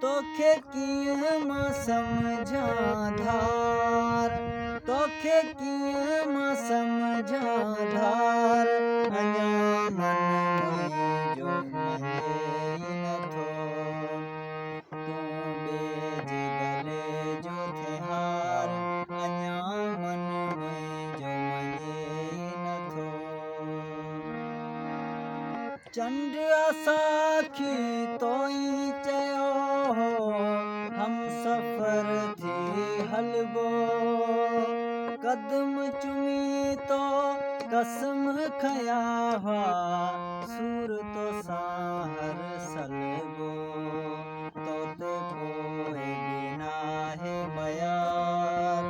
तोखे कीअं मां सम्झां धार, तोखे कीअं मां सम्झां धार, अञा मन मुंहिंजो मञे ई नथो। तूं ॿिए जे गले जो थिए हार, अञा मन मुंहिंजो मञे ई नथो। चंड असांखी तोई चयो हो, हमसफ़र थी हलिबो, क़दम चुमी तो कसम खया हुआ, सूरत सां हर सलिबो। तोते पोइ बि नाहे मयार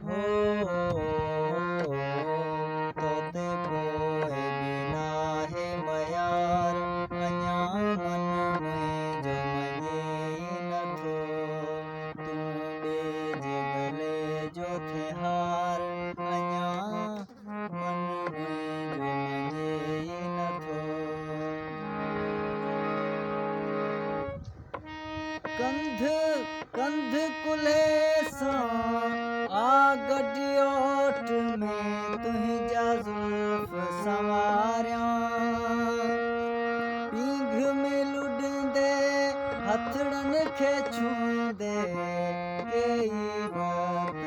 हो, तोते पोइ बि नाहे मयार, अञा मन मुंहिंजो मञे ई नथो। तूं ॿिए जे गले जो थिए हार, अञा मन मुंहिंजो मञे ई नथो। कंध कंध कुल्हे सां आ गॾियोट में तुंहिंजा ज़ुल्फ़ संवारियां, पींघ में लुॾंदे हथड़नि खे छूंदे कई वक़्त